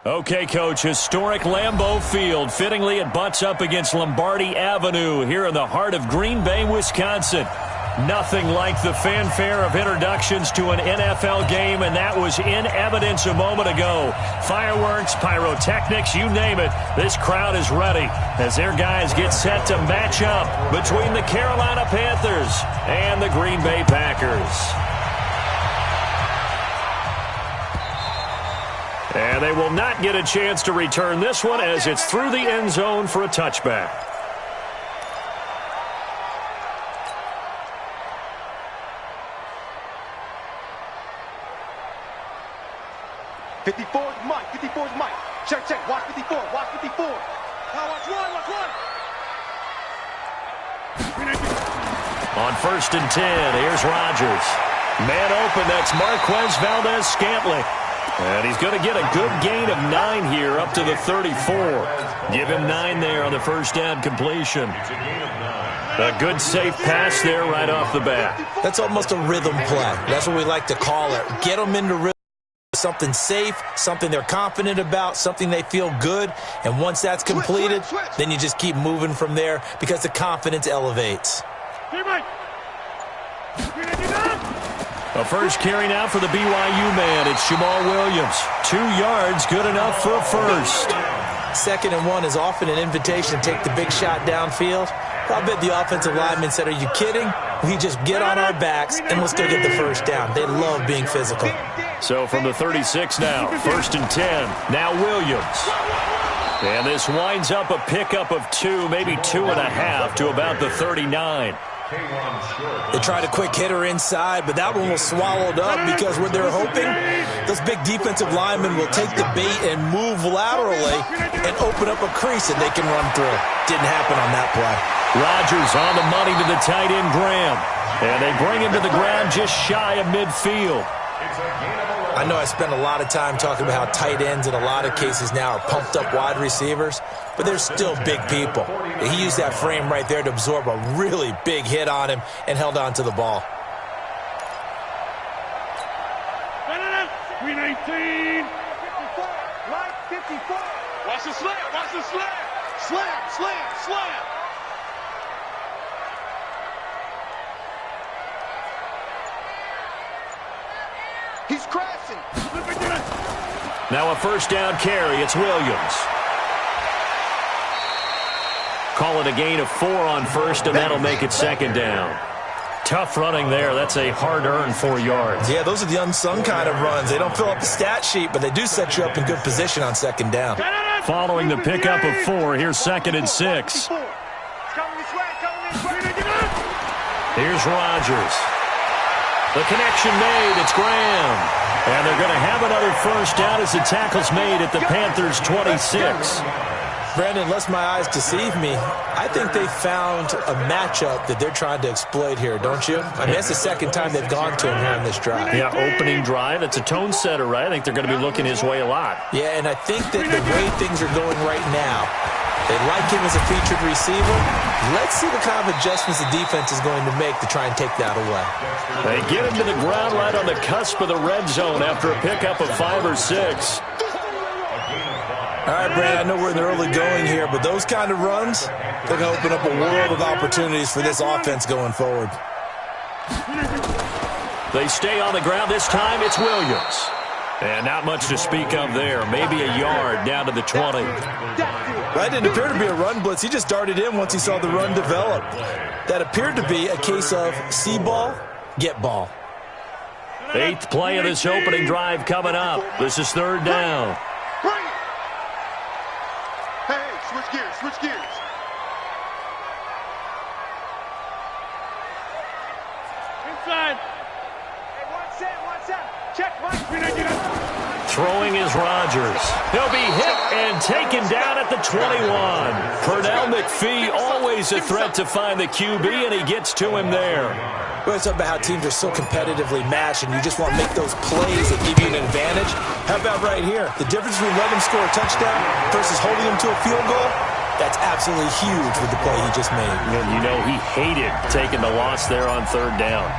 Okay, Coach, historic Lambeau Field. Fittingly, it butts up against Lombardi Avenue here in the heart of Green Bay, Wisconsin. Nothing like the fanfare of introductions to an NFL game, and that was in evidence a moment ago. Fireworks, pyrotechnics, you name it. This crowd is ready as their guys get set to match up between the Carolina Panthers and the Green Bay Packers. And they will not get a chance to return this one as it's through the end zone for a touchback. 54 is Mike. 54 is Mike. Check, check. Watch 54. Watch 54. Now watch one. Watch one. On 1st and 10, here's Rodgers. Man open, that's Marquez Valdez-Scantling. And he's going to get a good gain of 9 here up to the 34. Give him 9 there on the first down completion. A good safe pass there right off the bat. That's almost a rhythm play. That's what we like to call it. Get them into rhythm. Something safe, something they're confident about, something they feel good. And once that's completed, then you just keep moving from there because the confidence elevates. A first carry now for the BYU man. It's Jamal Williams. 2 yards, good enough for a first. 2nd and 1 is often an invitation to take the big shot downfield. I bet the offensive lineman said, are you kidding? We just get on our backs and we'll still get the first down. They love being physical. So from the 36 now, 1st and 10. Now Williams. And this winds up a pickup of 2, maybe 2.5 to about the 39. They tried a quick hitter inside, but that one was swallowed up because what they're hoping, those big defensive linemen will take the bait and move laterally and open up a crease that they can run through. Didn't happen on that play. Rodgers on the money to the tight end, Graham. And they bring him to the ground just shy of midfield. I know I spent a lot of time talking about how tight ends in a lot of cases now are pumped up wide receivers, but they're still big people. He used that frame right there to absorb a really big hit on him and held on to the ball. 319. 54. Right, 54. Watch the slam. Watch the slam. Slam, slam, slam. He's crashing. Now a first down carry. It's Williams. Call it a gain of 4 on first, and that'll make it 2nd down. Tough running there. That's a hard-earned 4 yards. Yeah, those are the unsung kind of runs. They don't fill up the stat sheet, but they do set you up in good position on 2nd down. Following the pickup of 4, here's 2nd and 6. Here's Rodgers. The connection made. It's Graham. And they're going to have another first down as the tackle's made at the Panthers' 26. Brandon, lest my eyes deceive me, I think they found a matchup that they're trying to exploit here, don't you? I mean, that's the 2nd time they've gone to him here in this drive. Yeah, opening drive. It's a tone setter, right? I think they're going to be looking his way a lot. Yeah, and I think that the way things are going right now, they like him as a featured receiver. Let's see what kind of adjustments the defense is going to make to try and take that away. They get him to the ground right on the cusp of the red zone after a pickup of 5 or 6. All right, Brandon, I know we're in the early going here, but those kind of runs, they're going to open up a world of opportunities for this offense going forward. They stay on the ground. This time it's Williams. And not much to speak of there. Maybe a yard down to the 20. That didn't appear to be a run blitz. He just darted in once he saw the run develop. That appeared to be a case of see ball, get ball. 8th play of this opening drive coming up. This is 3rd down. Hey, switch gears, switch gears. Inside. Hey, one set. Check, Mike. Throwing is Rodgers. He'll be hit and taken down at the 21. Pernell McPhee, always a threat to find the QB, and he gets to him there. We're talking about how teams are so competitively matched, and you just want to make those plays that give you an advantage. How about right here? The difference between letting him score a touchdown versus holding him to a field goal, that's absolutely huge with the play he just made. And you know he hated taking the loss there on 3rd down.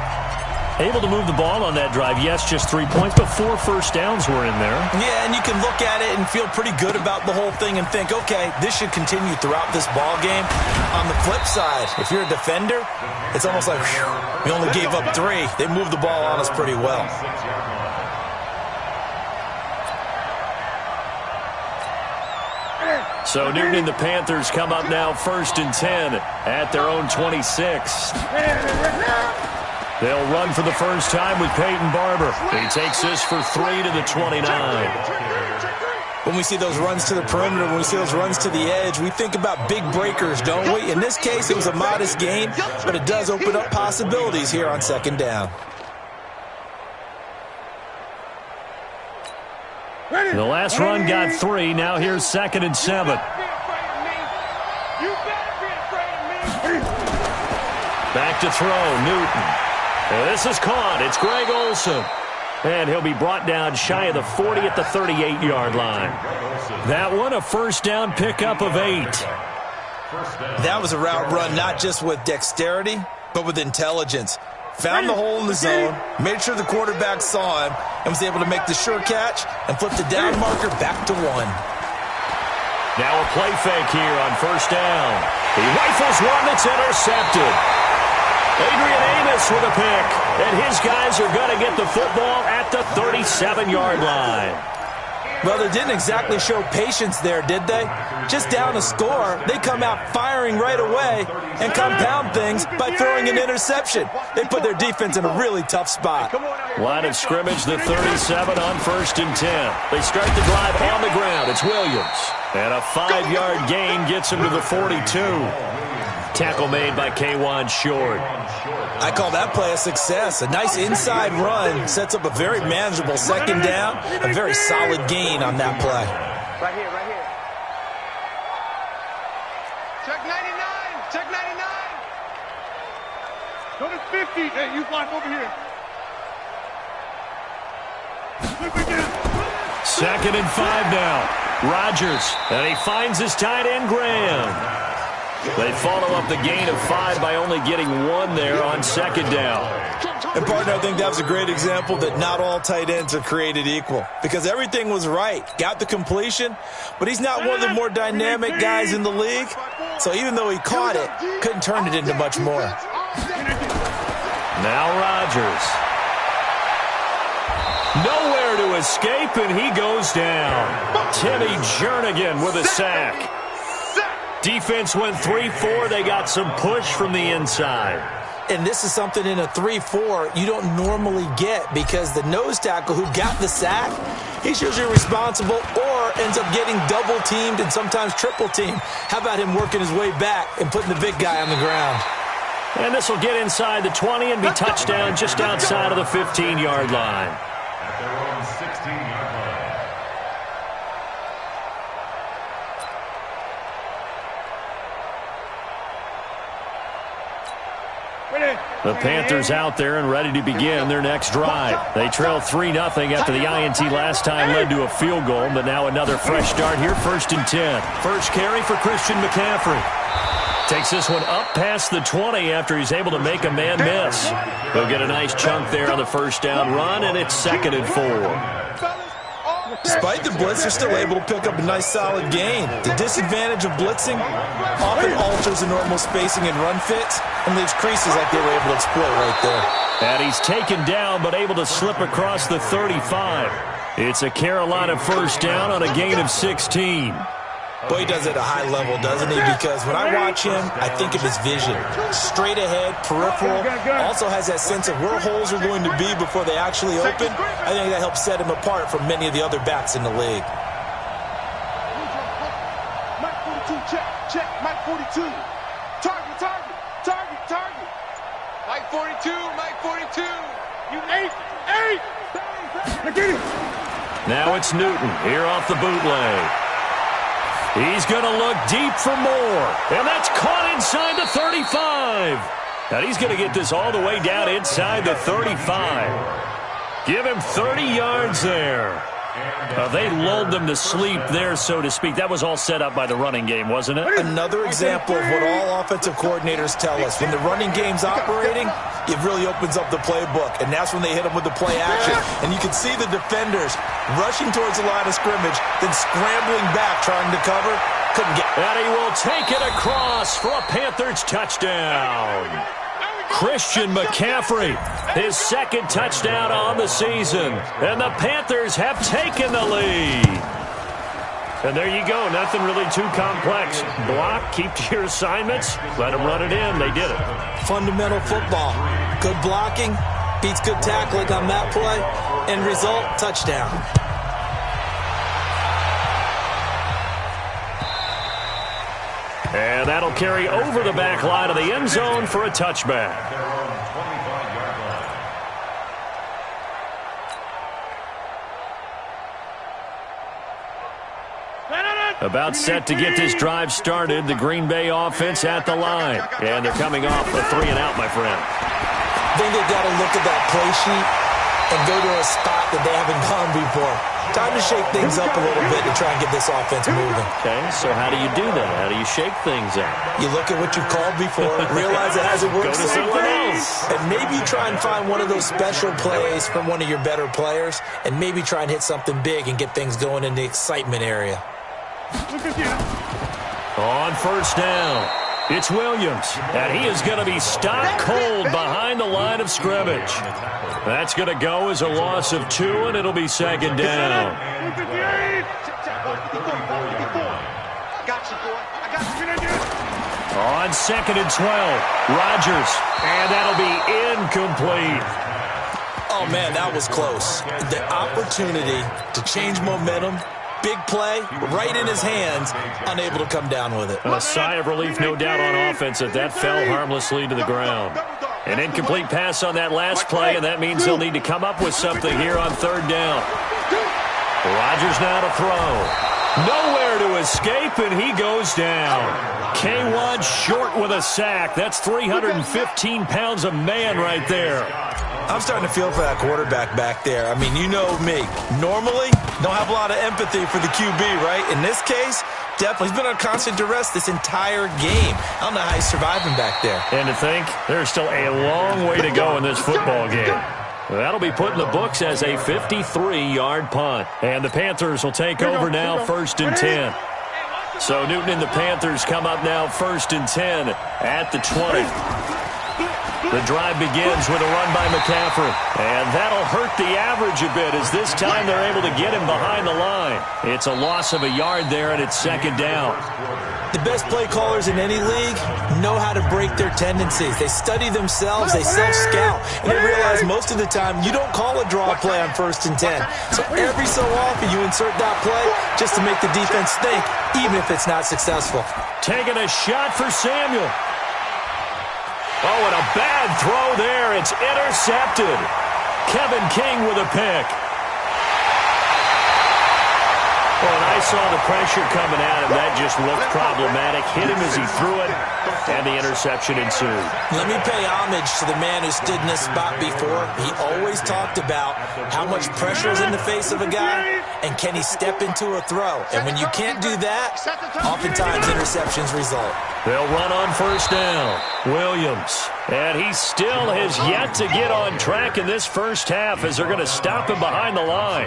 Able to move the ball on that drive. Yes, just 3 points, but 4 first downs were in there. Yeah, and you can look at it and feel pretty good about the whole thing and think, okay, this should continue throughout this ball game. On the flip side, if you're a defender, it's almost like, whew, we only gave up 3. They moved the ball on us pretty well. So Newton and the Panthers come up now 1st and 10 at their own 26. They'll run for the first time with Peyton Barber. He takes this for 3 to the 29. When we see those runs to the perimeter, when we see those runs to the edge, we think about big breakers, don't we? In this case, it was a modest gain, but it does open up possibilities here on 2nd down. The last run got 3. Now here's 2nd and 7. Back to throw, Newton. And this is caught. It's Greg Olsen. And he'll be brought down shy of the 40 at the 38-yard line. That one, a first down pickup of 8. That was a route run not just with dexterity, but with intelligence. Found the hole in the zone, made sure the quarterback saw him, and was able to make the sure catch and flip the down marker back to 1. Now a play fake here on first down. He rifles one that's intercepted. Adrian Amos with a pick, and his guys are going to get the football at the 37-yard line. Well, they didn't exactly show patience there, did they? Just down a score, they come out firing right away and compound things by throwing an interception. They put their defense in a really tough spot. Line of scrimmage, the 37 on 1st and 10. They start the drive on the ground. It's Williams. And a 5-yard gain gets him to the 42. Tackle made by K'Wan Short. I call that play a success. A nice inside run sets up a very manageable 2nd down. A very solid gain on that play. Right here, right here. Check 99. Check 99. Go to 50. Hey, you block over here. Flip again. 2nd and 5 now. Rodgers. And he finds his tight end, Graham. They follow up the gain of 5 by only getting 1 there on 2nd down. And, partner, I think that was a great example that not all tight ends are created equal. Because everything was right. Got the completion, but he's not one of the more dynamic guys in the league. So even though he caught it, couldn't turn it into much more. Now Rodgers. Nowhere to escape, and he goes down. Timmy Jernigan with a sack. Defense went 3-4. They got some push from the inside. And this is something in a 3-4 you don't normally get because the nose tackle who got the sack, he's usually responsible or ends up getting double-teamed and sometimes triple-teamed. How about him working his way back and putting the big guy on the ground? And this will get inside the 20 and be touchdown just outside of the 15-yard line. At their own 16-yard line. The Panthers out there and ready to begin their next drive. They trail 3-0 after the INT last time led to a field goal, but now another fresh start here, 1st and 10. First carry for Christian McCaffrey. Takes this one up past the 20 after he's able to make a man miss. He'll get a nice chunk there on the first down run, and it's 2nd and 4. Despite the blitz, they're still able to pick up a nice solid gain. The disadvantage of blitzing often alters the normal spacing and run fits and leaves creases like they were able to exploit right there. And he's taken down but able to slip across the 35. It's a Carolina first down on a gain of 16. Boy, he does it at a high level, doesn't he? Because when I watch him, I think of his vision. Straight ahead, peripheral. Also has that sense of where holes are going to be before they actually open. I think that helps set him apart from many of the other backs in the league. Mike 42, check, Mike 42. Target. Mike 42. You eight. Now it's Newton here off the bootleg. He's going to look deep for more. And that's caught inside the 35. And he's going to get this all the way down inside the 35. Give him 30 yards there. They lulled them to sleep there, so to speak. That was all set up by the running game, wasn't it? Another example of what all offensive coordinators tell us. When the running game's operating, it really opens up the playbook, and that's when they hit them with the play action. And you can see the defenders rushing towards the line of scrimmage, then scrambling back, trying to cover. Couldn't get. And he will take it across for a Panthers touchdown. Christian McCaffrey, his second touchdown on the season. And the Panthers have taken the lead. And there you go. Nothing really too complex. Block, keep to your assignments, let them run it in. They did it. Fundamental football. Good blocking beats good tackling on that play. End result, touchdown. And that'll carry over the back line of the end zone for a touchback. About set to get this drive started. The Green Bay offense at the line. And they're coming off a 3-and-out, my friend. I think they've got to look at that play sheet and go to a spot that they haven't gone before. Time to shake things up a little bit to try and get this offense moving. Okay, so how do you do that? How do you shake things up? You look at what you've called before, realize it hasn't worked Go to something else. and maybe try and find one of those special plays from one of your better players, and maybe try and hit something big and get things going in the excitement area. On first down, it's Williams, and he is going to be stopped cold behind the line of scrimmage. That's going to go as a loss of 2, and it'll be second down. On second and 12, Rodgers, and that'll be incomplete. Oh, man, that was close. The opportunity to change momentum, big play, right in his hands, unable to come down with it. A sigh of relief, no doubt, on offense that fell harmlessly to the ground. An incomplete pass on that last play, and that means they'll need to come up with something here on third down. Rodgers now to throw. Nowhere to escape, and he goes down. K1 short with a sack. That's 315 pounds of man right there. I'm starting to feel for that quarterback back there. I mean, you know me. Normally, don't have a lot of empathy for the QB, right? In this case, definitely. He's been on constant duress this entire game. I don't know how he's surviving back there. And to think, there's still a long way to go in this football game. That'll be put in the books as a 53-yard punt. And the Panthers will take over now, 1st and 10. So Newton and the Panthers come up now 1st and 10 at the 20. The drive begins with a run by McCaffrey. And that'll hurt the average a bit as this time they're able to get him behind the line. It's a loss of a yard there, and it's second down. The best play callers in any league know how to break their tendencies. They study themselves, they self-scout, and they realize most of the time you don't call a draw play on 1st and 10. So every so often you insert that play just to make the defense think, even if it's not successful. Taking a shot for Samuel. Oh, and a bad throw there. It's intercepted. Kevin King with a pick. Well, and I saw the pressure coming at him. That just looked problematic. Hit him as he threw it, and the interception ensued. Let me pay homage to the man who stood in this spot before. He always talked about how much pressure is in the face of a guy, and can he step into a throw. And when you can't do that, oftentimes interceptions result. They'll run on first down. Williams. And he still has yet to get on track in this first half as they're going to stop him behind the line.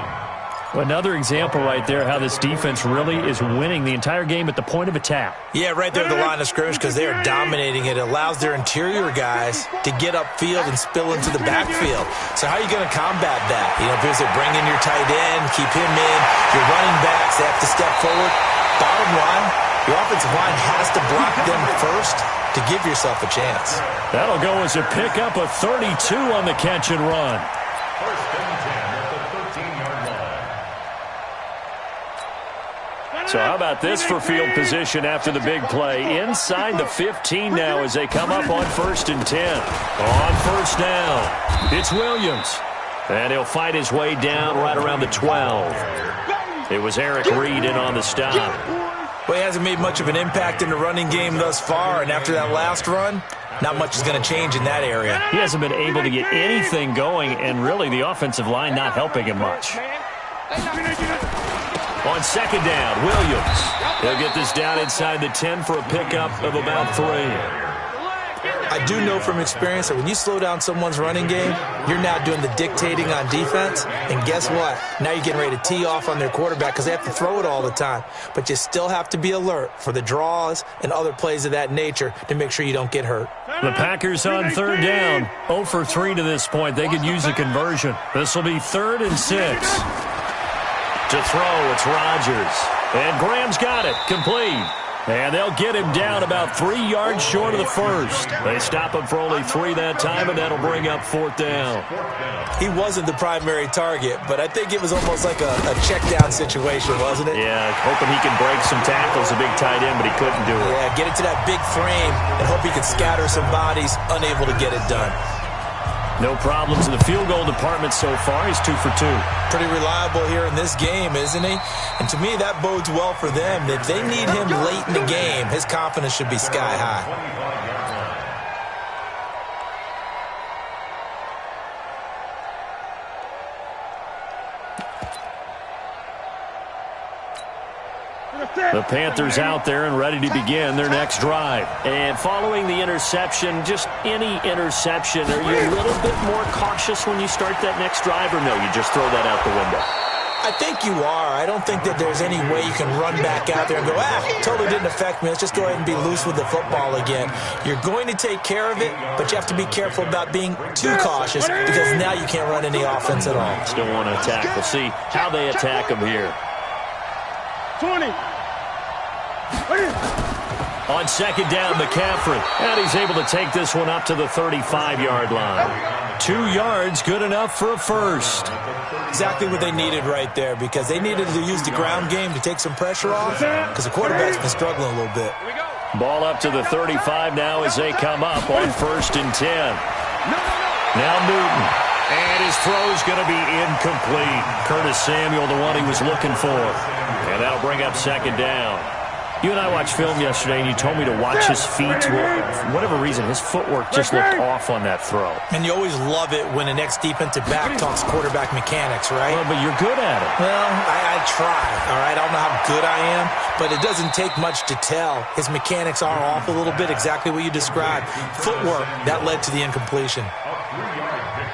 Another example right there how this defense really is winning the entire game at the point of attack. Yeah, right there at the line of scrimmage because they are dominating it. It allows their interior guys to get upfield and spill into the backfield. So how are you going to combat that? You know, if there's a bring in your tight end, keep him in, your running backs, they have to step forward. Bottom line, your offensive line has to block them first to give yourself a chance. That'll go as a pickup of 32 on the catch and run. So how about this for field position after the big play? Inside the 15 now as they come up on 1st and 10. On first down, it's Williams. And he'll fight his way down right around the 12. It was Eric Reed in on the stop. Well, he hasn't made much of an impact in the running game thus far, and after that last run, not much is going to change in that area. He hasn't been able to get anything going, and really the offensive line not helping him much. On second down, Williams. He'll get this down inside the 10 for a pickup of about 3. I do know from experience that when you slow down someone's running game, you're now doing the dictating on defense. And guess what? Now you're getting ready to tee off on their quarterback because they have to throw it all the time. But you still have to be alert for the draws and other plays of that nature to make sure you don't get hurt. The Packers on third down. 0 for 3 to this point. They could use a conversion. This will be 3rd and 6. To throw, it's Rodgers. And Graham's got it. Complete. And they'll get him down about 3 yards short of the first. They stop him for only 3 that time, and that'll bring up 4th down. He wasn't the primary target, but I think it was almost like a check down situation, wasn't it? Yeah, hoping he can break some tackles, a big tight end, but he couldn't do it. Yeah, get it to that big frame and hope he can scatter some bodies, unable to get it done. No problems in the field goal department so far. He's 2 for 2. Pretty reliable here in this game, isn't he? And to me, that bodes well for them. If they need him late in the game, his confidence should be sky high. The Panthers out there and ready to begin their next drive. And following the interception, just any interception, are you a little bit more cautious when you start that next drive, or no, you just throw that out the window? I think you are. I don't think that there's any way you can run back out there and go, totally didn't affect me. Let's just go ahead and be loose with the football again. You're going to take care of it, but you have to be careful about being too cautious because now you can't run any offense at all. Still want to attack. We'll see how they attack him here. 20. On second down, McCaffrey. And he's able to take this one up to the 35-yard line. 2 yards, good enough for a first. Exactly what they needed right there because they needed to use the ground game to take some pressure off because the quarterback's been struggling a little bit. Ball up to the 35 now as they come up on 1st and 10. Now Newton. And his throw's going to be incomplete. Curtis Samuel, the one he was looking for. And that'll bring up 2nd down. You and I watched film yesterday, and you told me to watch his feet. Well, for whatever reason, his footwork just looked off on that throw. And you always love it when an ex-defensive back talks quarterback mechanics, right? Well, but you're good at it. Well, I try, all right? I don't know how good I am, but it doesn't take much to tell. His mechanics are off a little bit, exactly what you described. Footwork, that led to the incompletion.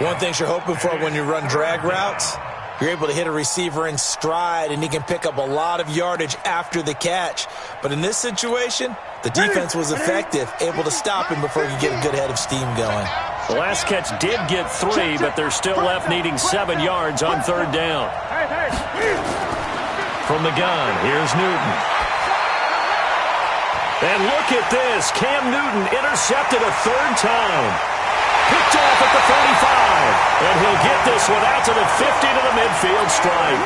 One thing you're hoping for when you run drag routes, you're able to hit a receiver in stride, and he can pick up a lot of yardage after the catch. But in this situation, the defense was effective, able to stop him before he could get a good head of steam going. The last catch did get 3, but they're still left needing 7 yards on 3rd down. From the gun, here's Newton. And look at this. Cam Newton intercepted a 3rd time. Picked off at the 35. And he'll get this one out to the 50 to the midfield stripe.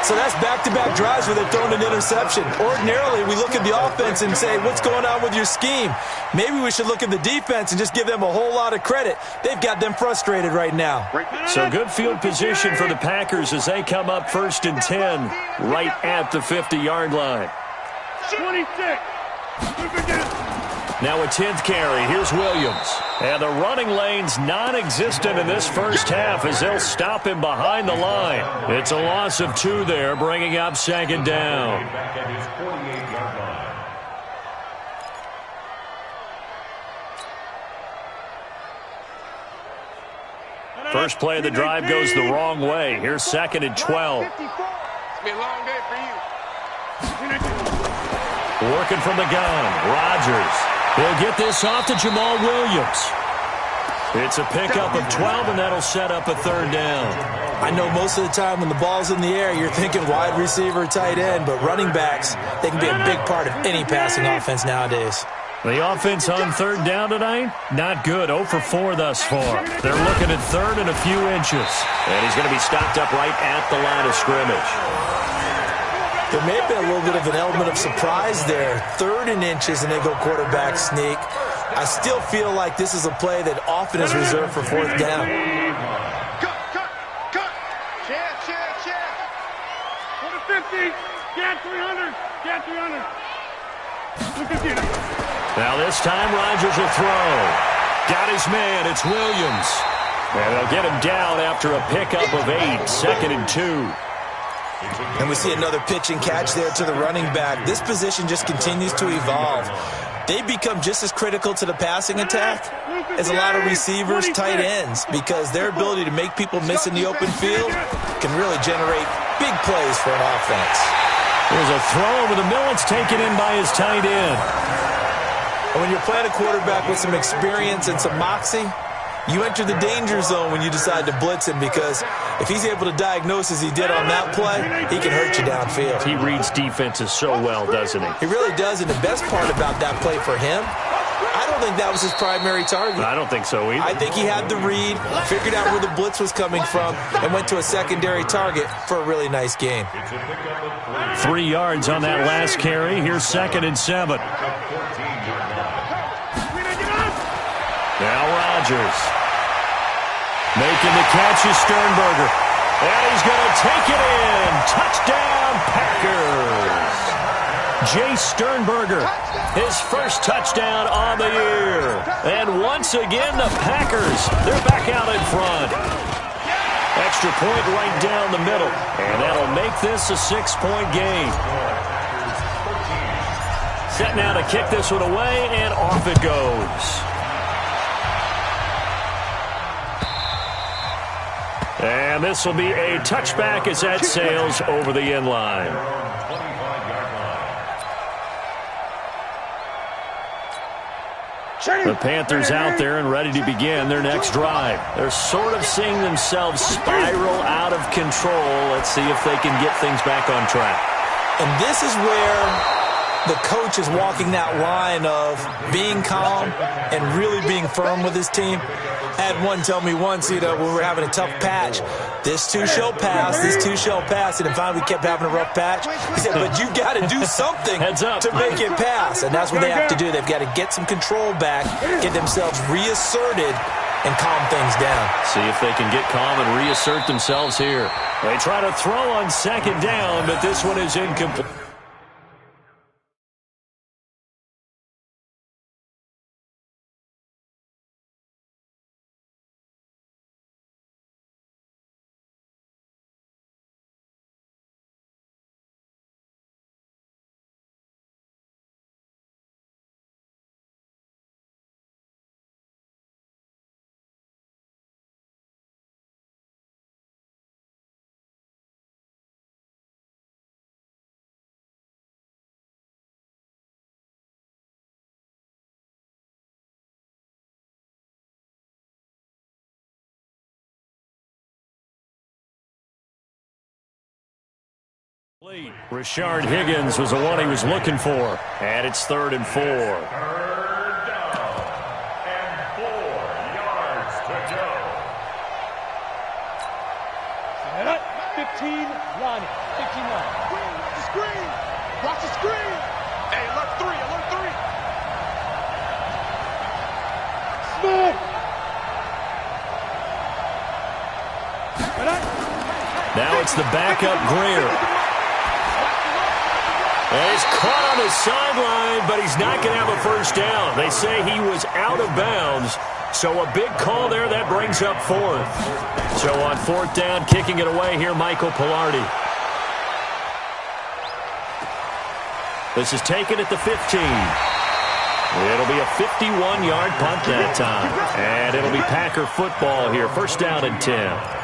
So that's back-to-back drives where they've thrown an interception. Ordinarily, we look at the offense and say, what's going on with your scheme? Maybe we should look at the defense and just give them a whole lot of credit. They've got them frustrated right now. So good field position for the Packers as they come up 1st and 10 right at the 50-yard line. 26. Now a 10th carry. Here's Williams. And the running lane's non-existent in this first half as they'll stop him behind the line. It's a loss of 2 there, bringing up 2nd down. First play of the drive goes the wrong way. Here's 2nd and 12. It's been a long day for you. Working from the gun. Rodgers. He'll get this off to Jamal Williams. It's a pickup of 12, and that'll set up a 3rd down. I know most of the time when the ball's in the air, you're thinking wide receiver, tight end, but running backs, they can be a big part of any passing offense nowadays. The offense on 3rd down tonight, not good. 0 for 4 thus far. They're looking at 3rd and a few inches. And he's going to be stopped up right at the line of scrimmage. There may have been a little bit of an element of surprise there. 3rd and inches, and they go quarterback sneak. I still feel like this is a play that often is reserved for 4th down. Cut. Check. 150. Get 300. Get 300. Now this time Rodgers will throw. Got his man. It's Williams. And they'll get him down after a pickup of 8, 2nd and 2. And we see another pitch and catch there to the running back. This position just continues to evolve. They become just as critical to the passing attack as a lot of receivers, tight ends, because their ability to make people miss in the open field can really generate big plays for an offense. There's a throw over the middle. It's taken in by his tight end. And when you're playing a quarterback with some experience and some moxie, you enter the danger zone when you decide to blitz him, because if he's able to diagnose as he did on that play, he can hurt you downfield. He reads defenses so well, doesn't he? He really does, and the best part about that play for him, I don't think that was his primary target. I don't think so either. I think he had the read, figured out where the blitz was coming from, and went to a secondary target for a really nice gain. 3 yards on that last carry. Here's 2nd and 7. Now Rodgers. Making the catch is Sternberger. And he's going to take it in. Touchdown, Packers. Jay Sternberger, his first touchdown on the year. And once again, the Packers, they're back out in front. Extra point right down the middle. And that'll make this a 6-point game. Set now to kick this one away, and off it goes. And this will be a touchback as that sails over the end line. The Panthers out there and ready to begin their next drive. They're sort of seeing themselves spiral out of control. Let's see if they can get things back on track. And this is where the coach is walking that line of being calm and really being firm with his team. I had one tell me once, when we were having a tough patch, this too shall pass, this too shall pass. And then finally we kept having a rough patch. He said, but you got to do something to make it pass. And that's what they have to do. They've got to get some control back, get themselves reasserted, and calm things down. See if they can get calm and reassert themselves here. They try to throw on 2nd down, but this one is incomplete. Rashard Higgins was the one he was looking for. And it's 3rd and 4. 3rd and 4 yards to go. Set up. 15, Lonnie. 15, Lonnie. Watch the screen. Watch the screen. Hey, alert 3, alert 3. Smith. Now it's the backup Greer. And he's caught on his sideline, but he's not going to have a first down. They say he was out of bounds, so a big call there. That brings up 4th. So on 4th down, kicking it away here, Michael Pilardi. This is taken at the 15. It'll be a 51-yard punt that time. And it'll be Packer football here. First down and 10.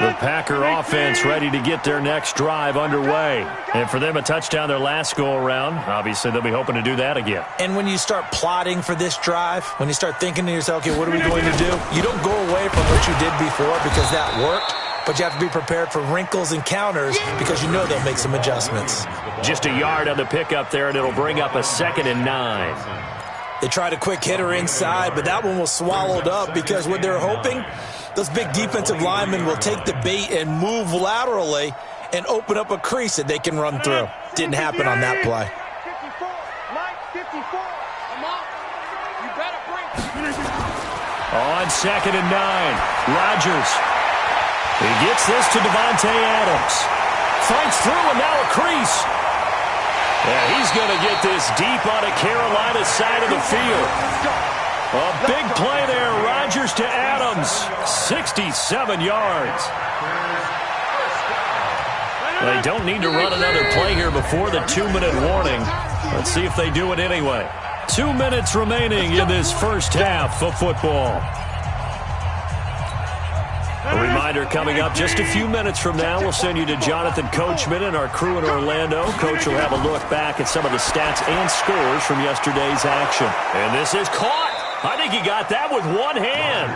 The Packer offense ready to get their next drive underway. And for them, a touchdown their last go-around. Obviously, they'll be hoping to do that again. And when you start plotting for this drive, when you start thinking to yourself, okay, what are we going to do? You don't go away from what you did before because that worked, but you have to be prepared for wrinkles and counters because you know they'll make some adjustments. Just a yard on the pickup there, and it'll bring up a 2nd and 9. They tried a quick hitter inside, but that one was swallowed up because what they're hoping, those big defensive linemen will take the bait and move laterally and open up a crease that they can run through. Didn't happen on that play. 54, Mike, 54. Come on. You better bring. On 2nd and 9, Rodgers. He gets this to Devontae Adams. Fights through, and now a crease. Yeah, he's going to get this deep on a Carolina side of the field. A big play there. Rodgers to Adams. 67 yards. They don't need to run another play here before the 2-minute warning. Let's see if they do it anyway. 2 minutes remaining in this first half of football. A reminder coming up just a few minutes from now. We'll send you to Jonathan Coachman and our crew in Orlando. Coach will have a look back at some of the stats and scores from yesterday's action. And this is caught. I think he got that with one hand.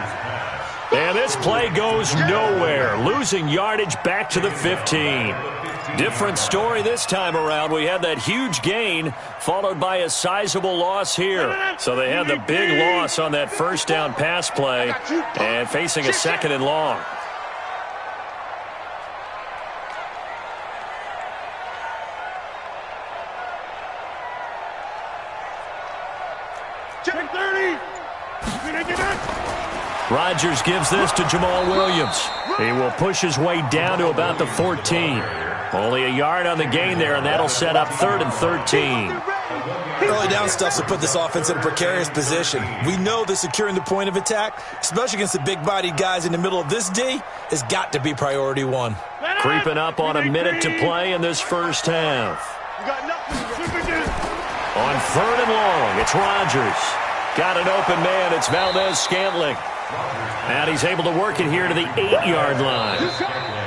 And this play goes nowhere. Losing yardage back to the 15. Different story this time around. We had that huge gain followed by a sizable loss here. So they had the big loss on that first down pass play and facing a 2nd and long. Check 30. Rodgers gives this to Jamal Williams. He will push his way down to about the 14. Only a yard on the gain there, and that'll set up 3rd and 13. Early down stuff to put this offense in a precarious position. We know that securing the point of attack, especially against the big-bodied guys in the middle of this D, has got to be priority one. Creeping up on a minute to play in this first half. On 3rd and long, it's Rodgers. Got an open man. It's Valdez-Scantling. And he's able to work it here to the 8-yard line.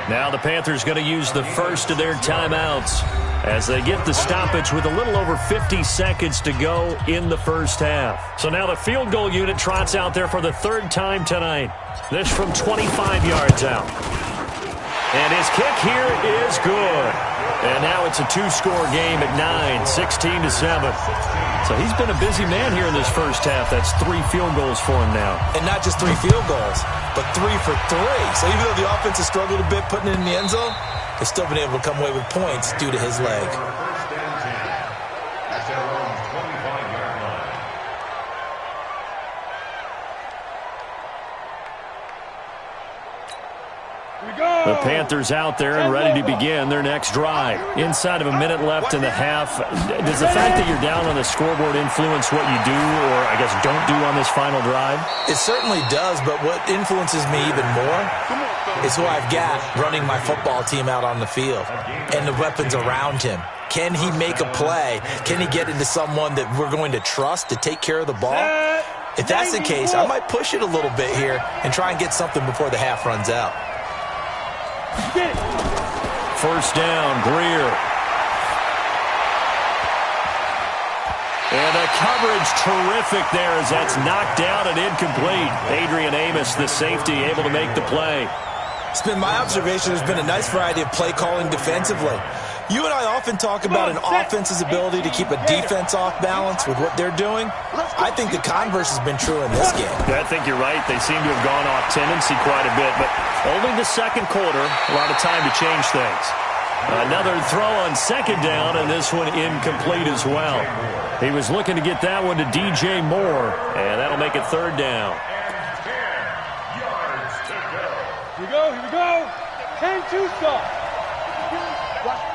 Now the Panthers going to use the first of their timeouts as they get the stoppage with a little over 50 seconds to go in the first half. So now the field goal unit trots out there for the 3rd time tonight. This from 25 yards out. And his kick here is good. And now it's a 2-score game at 9, 16-7. So he's been a busy man here in this first half. That's 3 field goals for him now. And not just 3 field goals, but 3 for 3. So even though the offense has struggled a bit putting it in the end zone, they've still been able to come away with points due to his leg. The Panthers out there and ready to begin their next drive. Inside of a minute left in the half, does the fact that you're down on the scoreboard influence what you do or, I guess, don't do on this final drive? It certainly does, but what influences me even more is who I've got running my football team out on the field and the weapons around him. Can he make a play? Can he get into someone that we're going to trust to take care of the ball? If that's the case, I might push it a little bit here and try and get something before the half runs out. First down, Greer. And the coverage terrific there as that's knocked down and incomplete. Adrian Amos, the safety, able to make the play. It's been my observation there's been a nice variety of play calling defensively. You and I often talk about an offense's ability to keep a defense off balance with what they're doing. I think the converse has been true in this game. Yeah, I think you're right. They seem to have gone off tendency quite a bit, but only the second quarter, a lot of time to change things. Another throw on 2nd down, and this one incomplete as well. He was looking to get that one to DJ Moore, and that'll make it 3rd down. 10 yards to go. Here we go. 10-2 stop.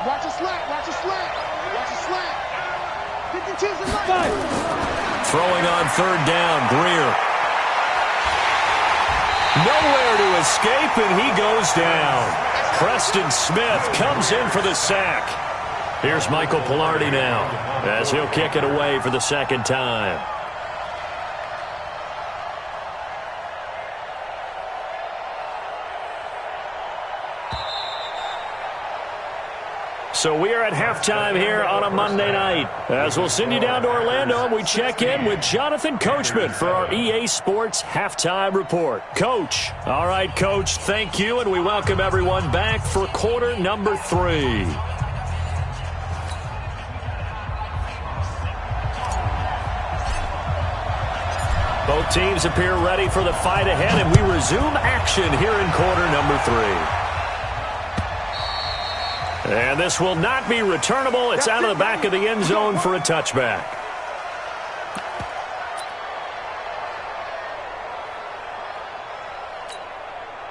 Watch a slant. Watch a slant. 52's in line. Throwing on 3rd down, Greer. Nowhere to escape, and he goes down. Preston Smith comes in for the sack. Here's Michael Pilardi now as he'll kick it away for the 2nd time. So we are at halftime here on a Monday night. As we'll send you down to Orlando, and we check in with Jonathan Coachman for our EA Sports Halftime Report. Coach. All right, Coach, thank you, and we welcome everyone back for quarter number 3. Both teams appear ready for the fight ahead, and we resume action here in quarter number 3. And this will not be returnable. It's out of the back of the end zone for a touchback.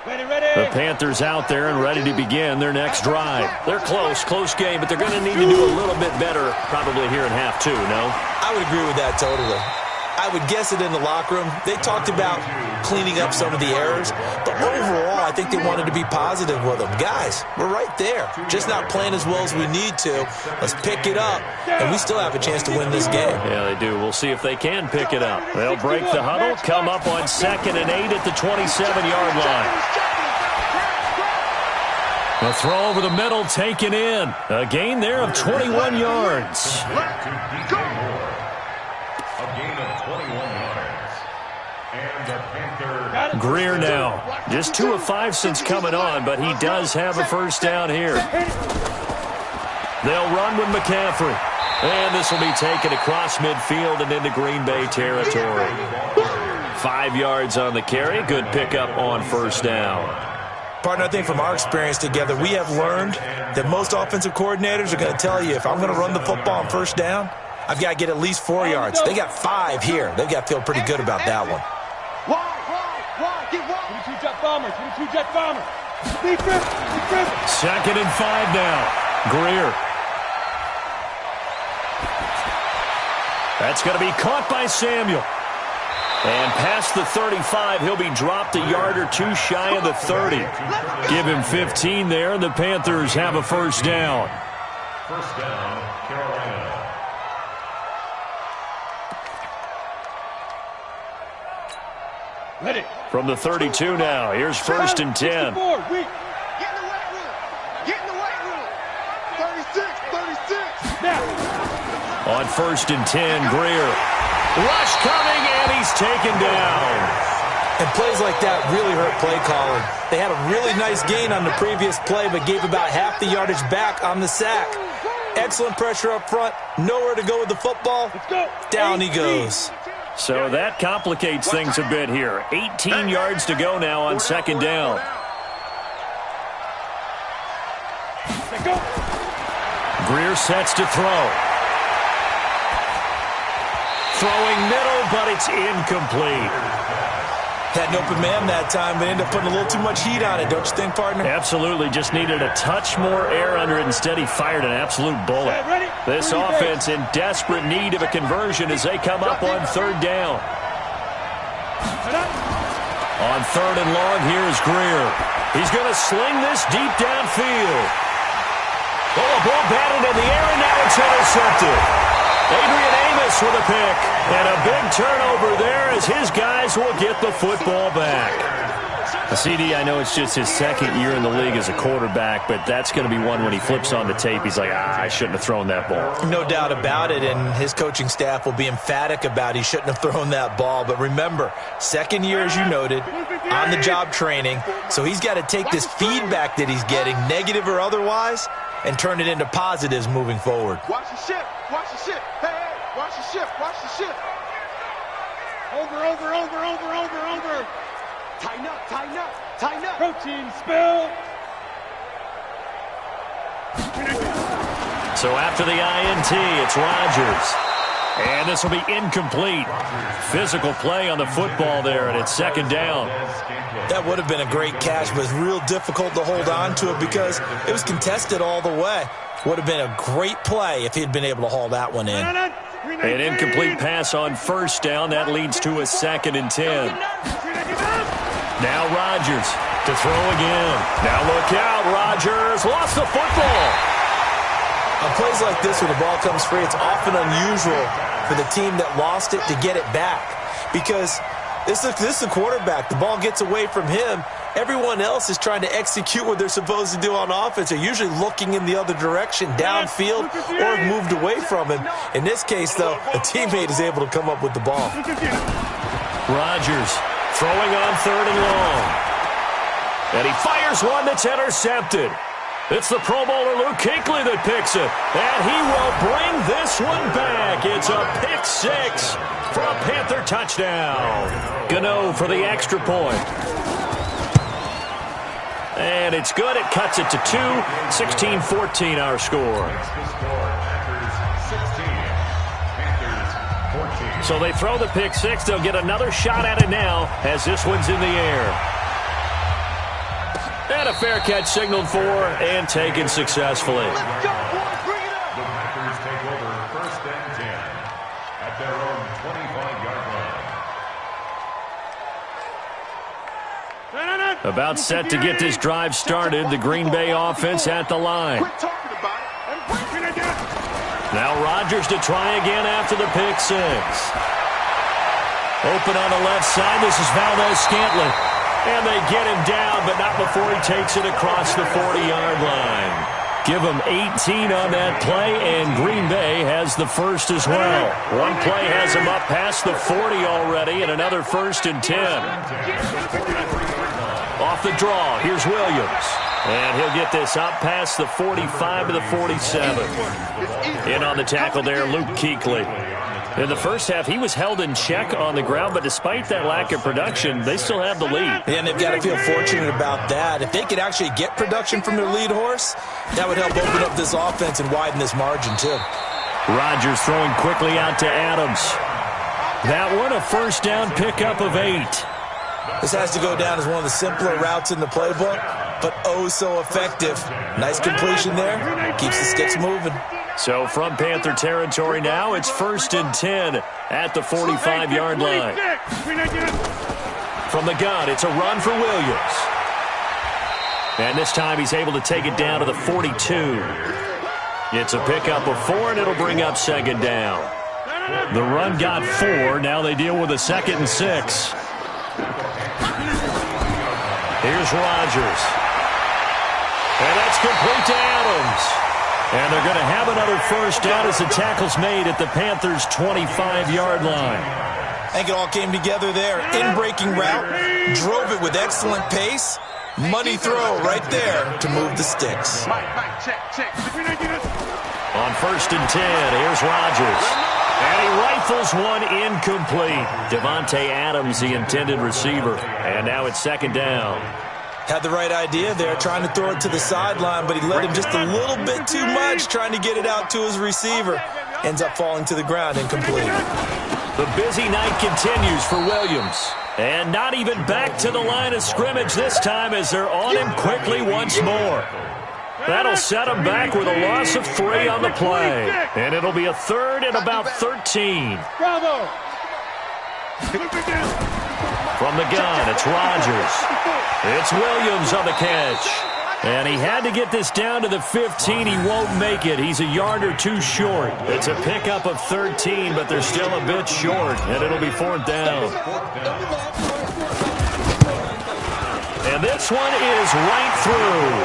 The Panthers out there and ready to begin their next drive. They're close game, but they're going to need to do a little bit better probably here in half two, no? I would agree with that totally. I would guess it in the locker room. They talked about cleaning up some of the errors, but overall, I think they wanted to be positive with them. Guys, we're right there. Just not playing as well as we need to. Let's pick it up, and we still have a chance to win this game. Yeah, they do. We'll see if they can pick it up. They'll break the huddle, come up on 2nd and 8 at the 27-yard line. The throw over the middle taken in. A gain there of 21 yards. Greer now. Just 2 of 5 since coming on, but he does have a first down here. They'll run with McCaffrey. And this will be taken across midfield and into Green Bay territory. 5 yards on the carry. Good pickup on first down. Partner, I think from our experience together, we have learned that most offensive coordinators are going to tell you, if I'm going to run the football on first down, I've got to get at least 4 yards. They got 5 here. They've got to feel pretty good about that one. Get 22-jet bomber. 22-jet bomber. Defense. 2nd and 5 now. Greer. That's going to be caught by Samuel. And past the 35, he'll be dropped a yard or 2 shy of the 30. Give him 15 there, and the Panthers have a first down. First down, Carolina. Ready. From the 32 now, here's 1st and 10. Get in the weight room. 36. Now. On 1st and 10, Greer. Rush coming, and he's taken down. And plays like that really hurt play calling. They had a really nice gain on the previous play, but gave about half the yardage back on the sack. Excellent pressure up front. Nowhere to go with the football. Down he goes. So that complicates things a bit here. 18 yards to go now on 2nd down. Greer sets to throw. Throwing middle, but it's incomplete. Had an open man that time, but ended up putting a little too much heat on it, don't you think, partner? Absolutely. Just needed a touch more air under it. Instead, he fired an absolute bullet. This offense in desperate need of a conversion as they come up on 3rd down. On 3rd and long, here's Greer. He's going to sling this deep downfield. Oh, a ball batted in the air, and now it's intercepted. Adrian Amos with a pick, and a big turnover there as his guys will get the football back. CD, I know it's just his 2nd year in the league as a quarterback, but that's going to be one when he flips on the tape, he's like, I shouldn't have thrown that ball. No doubt about it, and his coaching staff will be emphatic about he shouldn't have thrown that ball. But remember, 2nd year, as you noted, on-the-job training, so he's got to take this feedback that he's getting, negative or otherwise, and turn it into positives moving forward. Watch the ship. Hey, watch the ship. Over. Tighten up. Protein spill. So after the INT, it's Rodgers. And this will be incomplete. Physical play on the football there, and it's 2nd down. That would have been a great catch, but it's real difficult to hold on to it because it was contested all the way. Would have been a great play if he'd been able to haul that one in. An incomplete pass on 1st down. That leads to a 2nd and 10. Now Rodgers to throw again. Now look out, Rodgers lost the football. On plays like this, when the ball comes free, it's often unusual for the team that lost it to get it back. Because this is the quarterback. The ball gets away from him. Everyone else is trying to execute what they're supposed to do on offense. They're usually looking in the other direction, downfield, or have moved away from him. In this case, though, a teammate is able to come up with the ball. Rodgers throwing on 3rd and long. And he fires one that's intercepted. It's the Pro Bowler Luke Kuechly that picks it. And he will bring this one back. It's a pick 6 for a Panther touchdown. Gano for the extra point. And it's good. It cuts it to 2. 16-14 our score. So they throw the pick 6. They'll get another shot at it now as this one's in the air. And a fair catch signaled for and taken successfully. Let's go, boys. Bring it up. The Packers take over 1st and 10 at their own 25-yard line. About set to get this drive started. The Green Bay offense at the line. Quit talking about it. Now Rodgers to try again after the pick six. Open on the left side. This is Valdez-Scantling. And they get him down, but not before he takes it across the 40-yard line. Give him 18 on that play, and Green Bay has the first as well. One play has him up past the 40 already, and another 1st and 10. Off the draw, here's Williams. And he'll get this up past the 45 to the 47. In on the tackle there, Luke Kuechly. In the first half, he was held in check on the ground, but despite that lack of production, they still have the lead. And they've got to feel fortunate about that. If they could actually get production from their lead horse, that would help open up this offense and widen this margin, too. Rodgers throwing quickly out to Adams. That one, a first down pickup of 8. This has to go down as one of the simpler routes in the playbook, but oh so effective. Nice completion there. Keeps the sticks moving. So from Panther territory now, it's 1st and 10 at the 45-yard line. From the gun, it's a run for Williams. And this time he's able to take it down to the 42. It's a pickup of 4, and it'll bring up 2nd down. The run got 4. Now they deal with a 2nd and 6. Here's Rodgers. And that's complete to Adams. And they're going to have another first down as the tackle's made at the Panthers' 25-yard line. I think it all came together there. In-breaking route, drove it with excellent pace. Money throw right there to move the sticks. Check. On 1st and 10, here's Rodgers. And he rifles one incomplete. Devontae Adams, the intended receiver. And now it's 2nd down. Had the right idea there, trying to throw it to the sideline, but he let him just a little bit too much, trying to get it out to his receiver. Ends up falling to the ground incomplete. The busy night continues for Williams. And not even back to the line of scrimmage this time as they're on him quickly once more. That'll set him back with a loss of 3 on the play. And it'll be a 3rd and about 13. Bravo. From the gun, it's Rodgers. It's Williams on the catch. And he had to get this down to the 15. He won't make it. He's a yard or 2 short. It's a pickup of 13, but they're still a bit short. And it'll be 4th down. And this one is right through.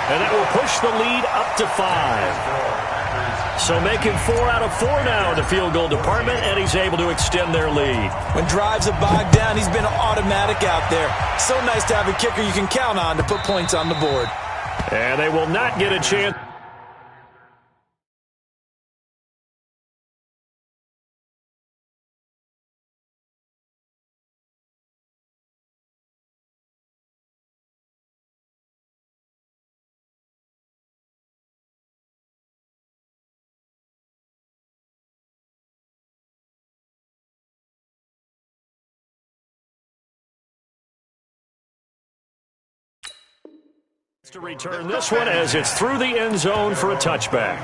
And that will push the lead up to 5. So making 4 out of 4 now in the field goal department, and he's able to extend their lead. When drives are bogged down, he's been automatic out there. So nice to have a kicker you can count on to put points on the board. And they will not get a chance. To return this one as it's through the end zone for a touchback.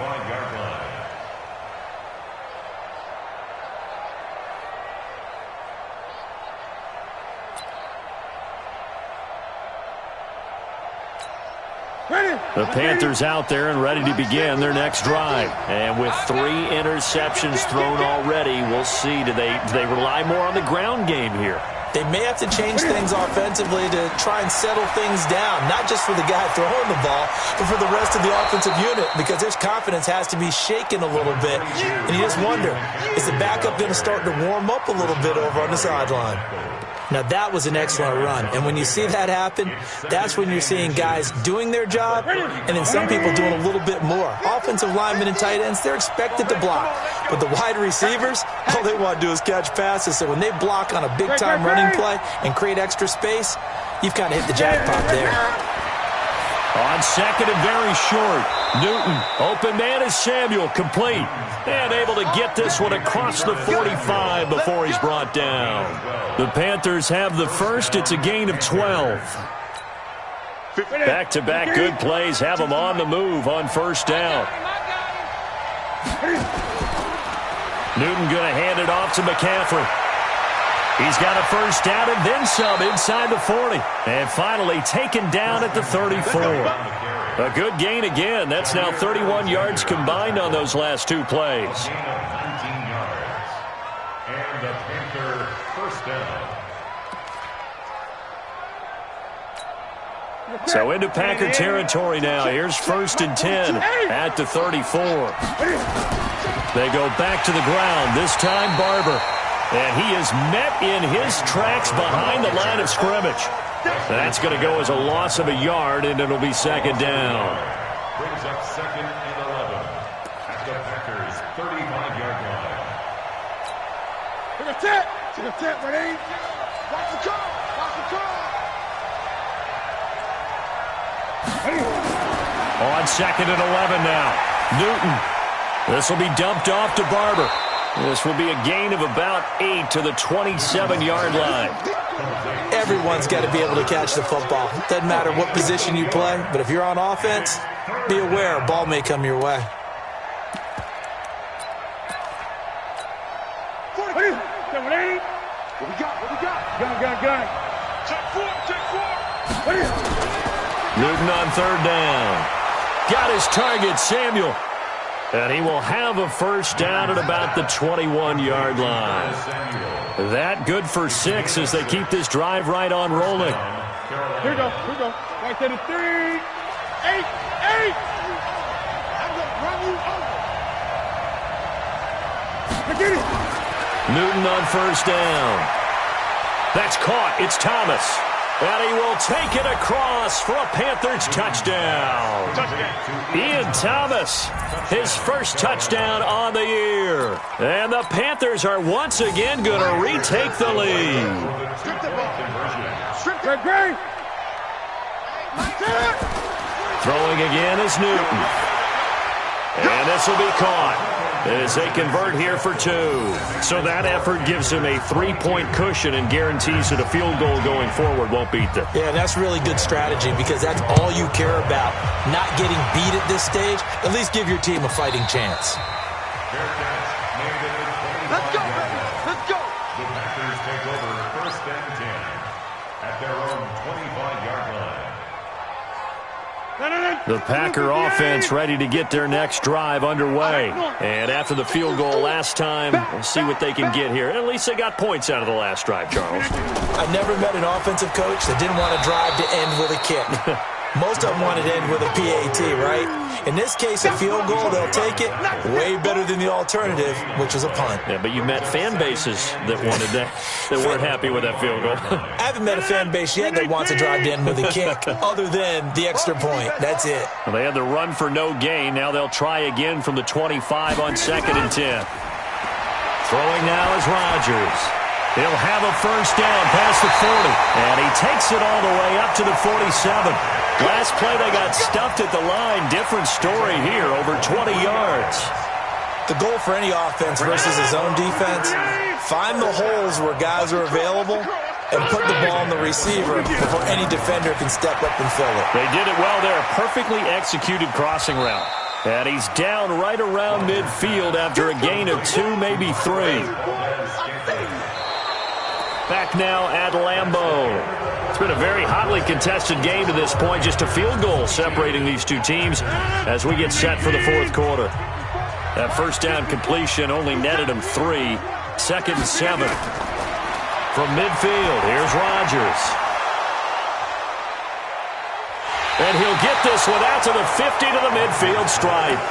The Panthers out there and ready to begin their next drive. And with 3 interceptions thrown already, we'll see. Do they rely more on the ground game here? They may have to change things offensively to try and settle things down, not just for the guy throwing the ball, but for the rest of the offensive unit, because his confidence has to be shaken a little bit. And you just wonder, is the backup going to start to warm up a little bit over on the sideline? Now, that was an excellent run. And when you see that happen, that's when you're seeing guys doing their job and then some people doing a little bit more. Offensive linemen and tight ends, they're expected to block. But the wide receivers, all they want to do is catch passes. So when they block on a big-time running play and create extra space, you've kind of hit the jackpot there. On 2nd and very short, Newton, open man is Samuel, complete. And able to get this one across the 45 before he's brought down. The Panthers have the first. It's a gain of 12. Back-to-back good plays have them on the move on first down. Newton going to hand it off to McCaffrey. He's got a first down and then some inside the 40. And finally taken down at the 34. A good gain again. That's now 31 yards combined on those last two plays. Gain of 19 yards. And the Panther first down. So into Packer territory now. Here's first and 10 at the 34. They go back to the ground. This time Barber. And he is met in his tracks behind the line of scrimmage. That's going to go as a loss of a yard, and it'll be second down. Brings up second and 11 at the Packers' 35-yard line. Take a tip. Take a tip, ready? Watch the call. Watch the call. On second and 11 now. Newton. This will be dumped off to Barber. This will be a gain of about 8 to the 27-yard line. Everyone's got to be able to catch the football. Doesn't matter what position you play, but if you're on offense, be aware a ball may come your way. What we got? What we got? Gun. Check four. Newton on third down. Got his target, Samuel. And he will have a first down at about the 21-yard line. That good for 6 as they keep this drive right on rolling. Here we go. Right to the 3. 8. I'm going to run you over. Get it. Newton on first down. That's caught. It's Thomas. And he will take it across for a Panthers touchdown. Ian Thomas, his first touchdown on the year. And the Panthers are once again going to retake the lead. Throwing again is Newton. And this will be caught as they convert here for 2. So that effort gives them a 3-point cushion and guarantees that a field goal going forward won't beat them. Yeah, that's really good strategy because that's all you care about. Not getting beat at this stage. At least give your team a fighting chance. Let's go, baby. Let's go. The Packers take over first and 10 at their own 25-yard line. The Packer offense ready to get their next drive underway. And after the field goal last time, we'll see what they can get here. At least they got points out of the last drive, Charles. I never met an offensive coach that didn't want to drive to end with a kick. Most of them wanted to end with a PAT, right? In this case, a field goal, they'll take it. Way better than the alternative, which was a punt. Yeah, but you met fan bases that wanted that weren't happy with that field goal. I haven't met a fan base yet that wants to drive to end with a kick, other than the extra point. That's it. Well, they had the run for no gain. Now they'll try again from the 25 on second and 10. Throwing now is Rodgers. He'll have a first down past the 40. And he takes it all the way up to the 47. Last play they got stuffed at the line. Different story here, over 20 yards. The goal for any offense versus his own defense, find the holes where guys are available and put the ball on the receiver before any defender can step up and fill it. They did it well there. Perfectly executed crossing route. And he's down right around midfield after a gain of 2, maybe 3. Back now at Lambeau. It's been a very hotly contested game to this point. Just a field goal separating these two teams as we get set for the fourth quarter. That first down completion only netted him 3. Second and 7. From midfield, here's Rodgers. And he'll get this one out to the 50 to the midfield stripe.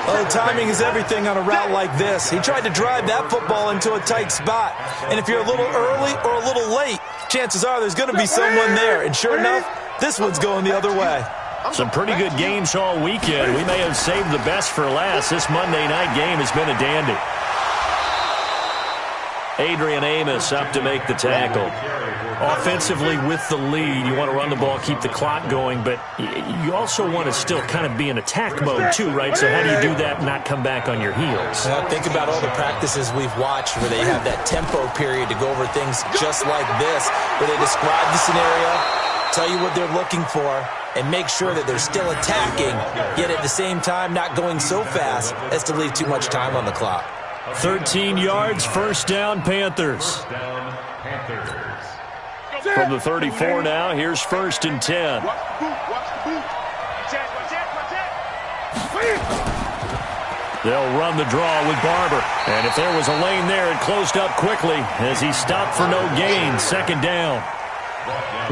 Well, timing is everything on a route like this. He tried to drive that football into a tight spot. And if you're a little early or a little late, chances are there's going to be someone there. And sure enough, this one's going the other way. Some pretty good games all weekend. We may have saved the best for last. This Monday night game has been a dandy. Adrian Amos up to make the tackle. Offensively with the lead, you want to run the ball, keep the clock going, but you also want to still kind of be in attack mode too, right? So how do you do that and not come back on your heels? Well, think about all the practices we've watched where they have that tempo period to go over things just like this, where they describe the scenario, tell you what they're looking for, and make sure that they're still attacking, yet at the same time not going so fast as to leave too much time on the clock. 13 yards, first down, Panthers. From the 34 now, here's 1st and 10. They'll run the draw with Barber. And if there was a lane there, it closed up quickly as he stopped for no gain. 2nd down.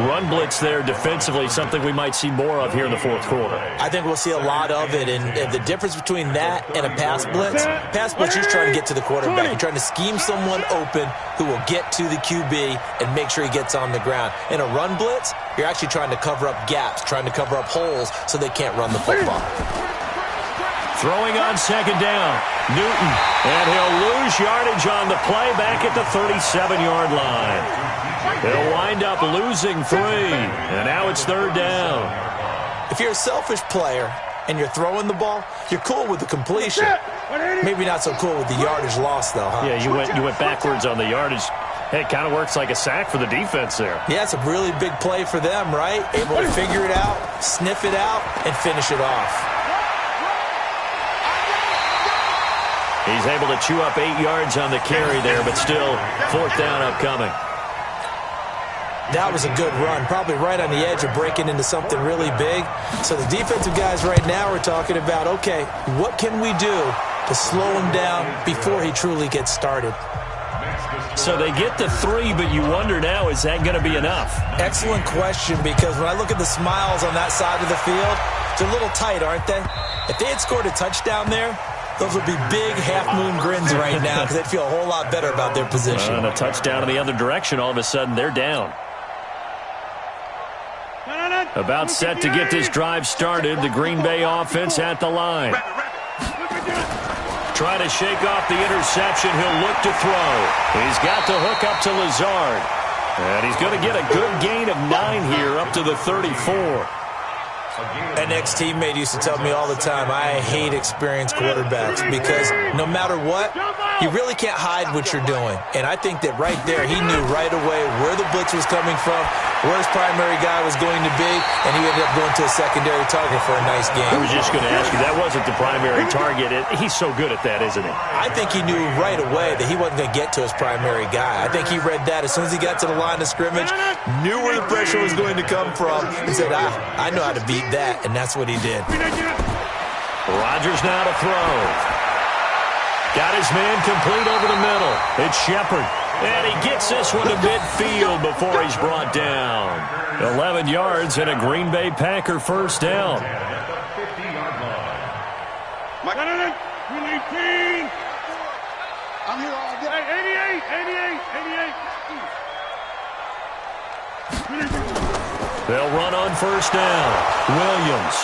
Run blitz there defensively, something we might see more of here in the 4th quarter. I think we'll see a lot of it, and the difference between that and a pass blitz, you're trying to get to the quarterback. You're trying to scheme someone open who will get to the QB and make sure he gets on the ground. In a run blitz, you're actually trying to cover up gaps, trying to cover up holes so they can't run the football. Throwing on 2nd down, Newton, and he'll lose yardage on the play back at the 37-yard line. They'll wind up losing 3, and now it's 3rd down. If you're a selfish player and you're throwing the ball, you're cool with the completion. Maybe not so cool with the yardage loss, though, huh? Yeah, you went backwards on the yardage. Hey, it kind of works like a sack for the defense there. Yeah, it's a really big play for them, right? Able to figure it out, sniff it out, and finish it off. He's able to chew up 8 yards on the carry there, but still 4th down upcoming. That was a good run, probably right on the edge of breaking into something really big. So the defensive guys right now are talking about, okay, what can we do to slow him down before he truly gets started? So they get to 3, but you wonder now, is that going to be enough? Excellent question, because when I look at the smiles on that side of the field, they're a little tight, aren't they? If they had scored a touchdown there, those would be big half-moon grins right now because they'd feel a whole lot better about their position. And a touchdown in the other direction, all of a sudden they're down. About set to get this drive started, the Green Bay offense at the line. Try to shake off the interception. He'll look to throw. He's got the hook up to Lazard. And he's going to get a good gain of 9 here up to the 34. An ex-teammate used to tell me all the time, I hate experienced quarterbacks because no matter what, you really can't hide what you're doing. And I think that right there, he knew right away where the blitz was coming from, where his primary guy was going to be, and he ended up going to a secondary target for a nice game. I was just going to ask you, that wasn't the primary target. He's so good at that, isn't he? I think he knew right away that he wasn't going to get to his primary guy. I think he read that as soon as he got to the line of scrimmage, knew where the pressure was going to come from, and said, I know how to beat that, and that's what he did. Rodgers now to throw. Got his man complete over the middle. It's Shepard. And he gets this one to midfield before he's brought down. 11 yards and a Green Bay Packer 1st down. I'm here all day. 88. They'll run on 1st down. Williams.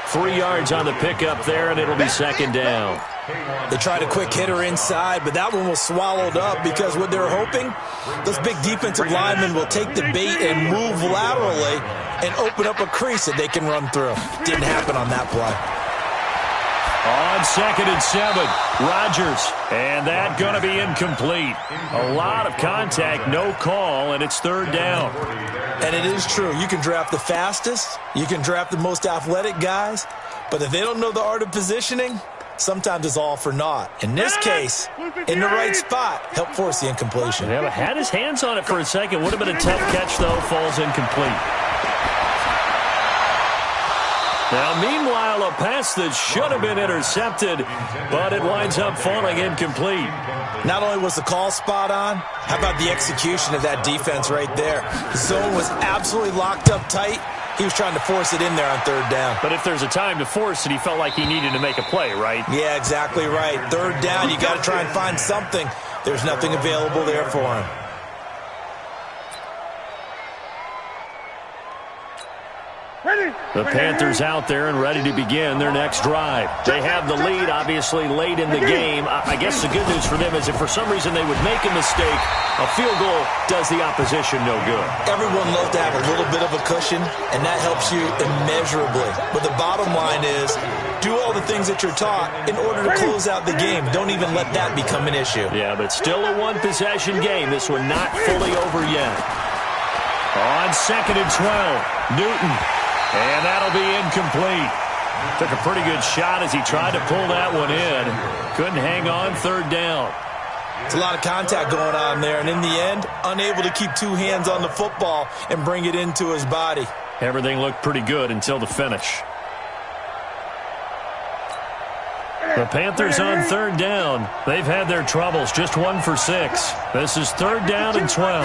3 yards on the pickup there, and it'll be 2nd down. They tried a quick hitter inside, but that one was swallowed up because what they're hoping, those big defensive linemen will take the bait and move laterally and open up a crease that they can run through. Didn't happen on that play. On 2nd and 7, Rodgers, and that going to be incomplete. A lot of contact, no call, and it's 3rd down. And it is true. You can draft the fastest, you can draft the most athletic guys, but if they don't know the art of positioning, sometimes it's all for naught. In this case, in the right spot, helped force the incompletion. Yeah, but had his hands on it for a second. Would have been a tough catch, though. Falls incomplete. Now, meanwhile, a pass that should have been intercepted, but it winds up falling incomplete. Not only was the call spot on, how about the execution of that defense right there? The zone was absolutely locked up tight. He was trying to force it in there on 3rd down. But if there's a time to force it, he felt like he needed to make a play, right? Yeah, exactly right. 3rd down, you got to try and find something. There's nothing available there for him. The Panthers out there and ready to begin their next drive. They have the lead, obviously, late in the game. I guess the good news for them is if for some reason they would make a mistake, a field goal does the opposition no good. Everyone loves to have a little bit of a cushion, and that helps you immeasurably. But the bottom line is, do all the things that you're taught in order to close out the game. Don't even let that become an issue. Yeah, but still a one-possession game. This one not fully over yet. On 2nd and 12, Newton. And that'll be incomplete. Took a pretty good shot as he tried to pull that one in. Couldn't hang on 3rd down. It's a lot of contact going on there, and in the end, unable to keep 2 hands on the football and bring it into his body. Everything looked pretty good until the finish. The Panthers on 3rd down. They've had their troubles, just 1 for 6. This is 3rd down and 12.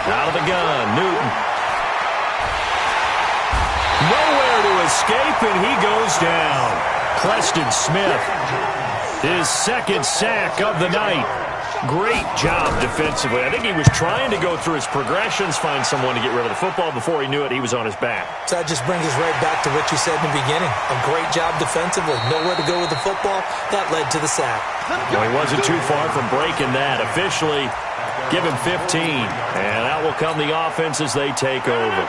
Out of the gun, Newton. Nowhere to escape, and he goes down. Preston Smith, his 2nd sack of the night. Great job defensively. I think he was trying to go through his progressions, find someone to get rid of the football. Before he knew it, he was on his back. So that just brings us right back to what you said in the beginning. A great job defensively. Nowhere to go with the football. That led to the sack. Well, he wasn't too far from breaking that. Officially, give him 15. And that will come the offense as they take over.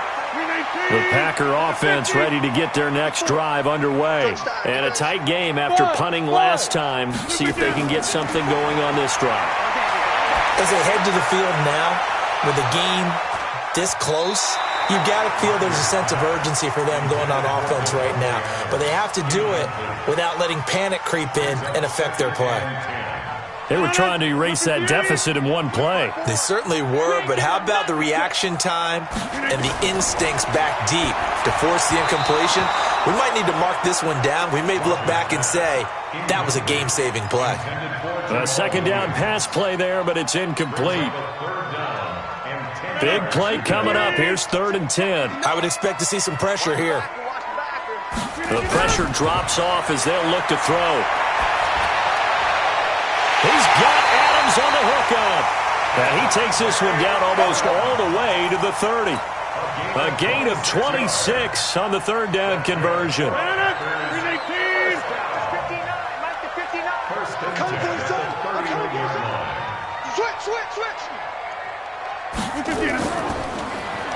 The Packer offense ready to get their next drive underway. And a tight game after punting last time. See if they can get something going on this drive. As they head to the field now, with the game this close, you've got to feel there's a sense of urgency for them going on offense right now. But they have to do it without letting panic creep in and affect their play. They were trying to erase that deficit in one play. They certainly were, but how about the reaction time and the instincts back deep to force the incompletion? We might need to mark this one down. We may look back and say that was a game-saving play. A 2nd down pass play there, but it's incomplete. Big play coming up. Here's 3rd and 10. I would expect to see some pressure here. The pressure drops off as they'll look to throw. He's got Adams on the hookup. And he takes this one down almost all the way to the 30. A gain of 26 on the 3rd down conversion.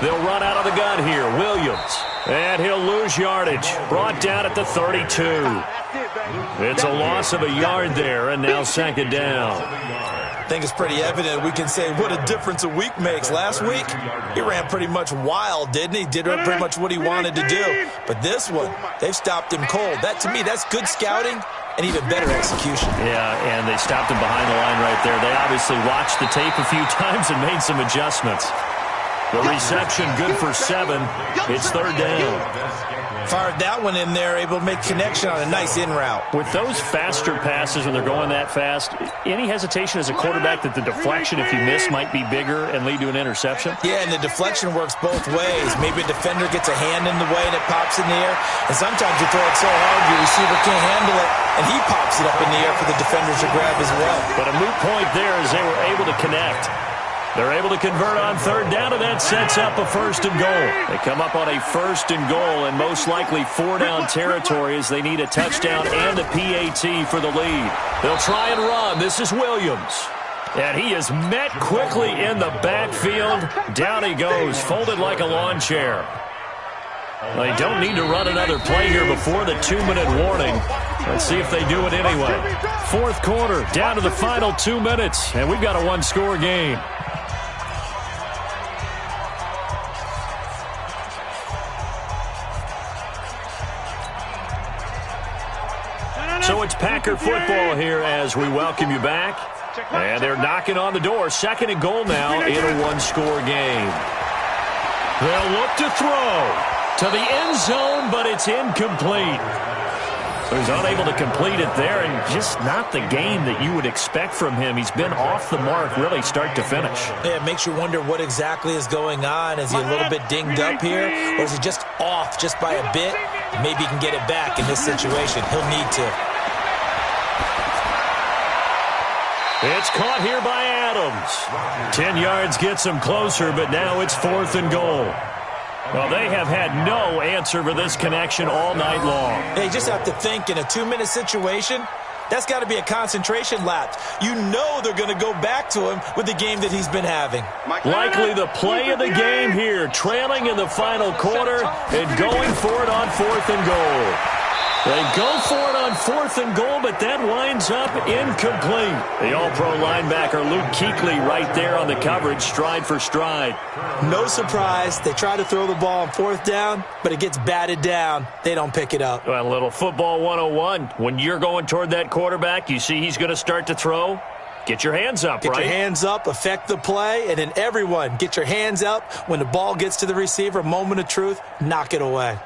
They'll run out of the gun here. Williams. And he'll lose yardage. Brought down at the 32. It's a loss of a yard there, and now 2nd down. I think it's pretty evident. We can say what a difference a week makes. Last week, he ran pretty much wild, didn't he? Did pretty much what he wanted to do. But this one, they've stopped him cold. That, to me, that's good scouting and even better execution. Yeah, and they stopped him behind the line right there. They obviously watched the tape a few times and made some adjustments. The reception good for 7. It's 3rd down. Fired that one in there, able to make connection on a nice in route. With those faster passes when they're going that fast, any hesitation as a quarterback that the deflection, if you miss, might be bigger and lead to an interception? Yeah, and the deflection works both ways. Maybe a defender gets a hand in the way and it pops in the air. And sometimes you throw it so hard your receiver can't handle it, and he pops it up in the air for the defenders to grab as well. But a moot point there as they were able to connect. They're able to convert on 3rd down, and that sets up a 1st and goal. They come up on a 1st and goal, and most likely 4-down territory as they need a touchdown and a PAT for the lead. They'll try and run. This is Williams. And he is met quickly in the backfield. Down he goes, folded like a lawn chair. They don't need to run another play here before the 2-minute warning. Let's see if they do it anyway. 4th quarter, down to the final 2 minutes, and we've got a 1-score game. So it's Packer football here as we welcome you back. And they're knocking on the door. 2nd and goal now in a 1-score game. They'll look to throw to the end zone, but it's incomplete. So he's unable to complete it there, and just not the game that you would expect from him. He's been off the mark really start to finish. Yeah, it makes you wonder what exactly is going on. Is he a little bit dinged up here, or is he just off just by a bit? Maybe he can get it back in this situation. He'll need to. It's caught here by Adams. 10 yards gets him closer, but now it's 4th and goal. Well, they have had no answer for this connection all night long. They just have to think in a 2-minute situation, that's got to be a concentration lapse. You know they're going to go back to him with the game that he's been having. Likely the play of the game here, trailing in the final quarter and going for it on 4th and goal. They go for it on 4th and goal, but that winds up incomplete. The all-pro linebacker Luke Kuechly right there on the coverage, stride for stride. No surprise. They try to throw the ball on 4th down, but it gets batted down. They don't pick it up. Well, a little football 101. When you're going toward that quarterback, you see he's going to start to throw. Get your hands up, right? Get your hands up, affect the play, and then everyone get your hands up. When the ball gets to the receiver, moment of truth, knock it away.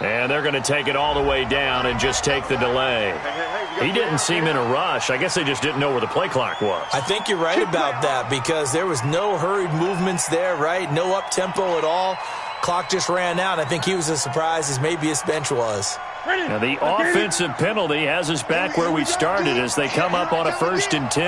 And they're going to take it all the way down and just take the delay. He didn't seem in a rush. I guess they just didn't know where the play clock was. I think you're right about that because there was no hurried movements there, right? No up-tempo at all. Clock just ran out. I think he was as surprised as maybe his bench was. Now the offensive penalty has us back where we started as they come up on a 1st and 10.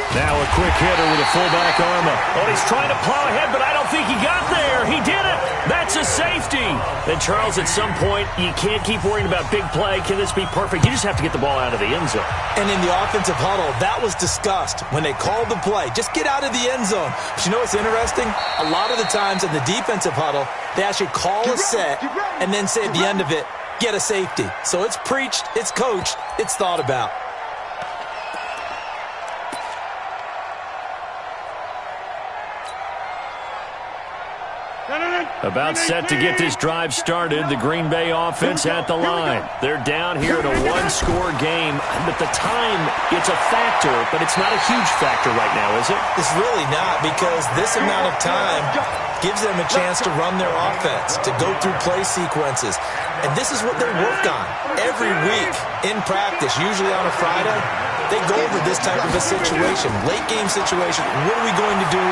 Now a quick hitter with a fullback arm up. Oh, he's trying to plow ahead, but I don't think he got there. He did it. That's a safety. Then, Charles, at some point, you can't keep worrying about big play. Can this be perfect? You just have to get the ball out of the end zone. And in the offensive huddle, that was discussed when they called the play. Just get out of the end zone. But you know what's interesting? A lot of the times in the defensive huddle, they actually call a set and then say at the end of it, get a safety. So it's preached, it's coached, it's thought about. About set to get this drive started. The Green Bay offense at the line. They're down here in a one-score game. But the time, it's a factor, but it's not a huge factor right now, is it? It's really not because this amount of time gives them a chance to run their offense, to go through play sequences. And this is what they work on every week in practice, usually on a Friday. They go over this type of a situation, late game situation. What are we going to do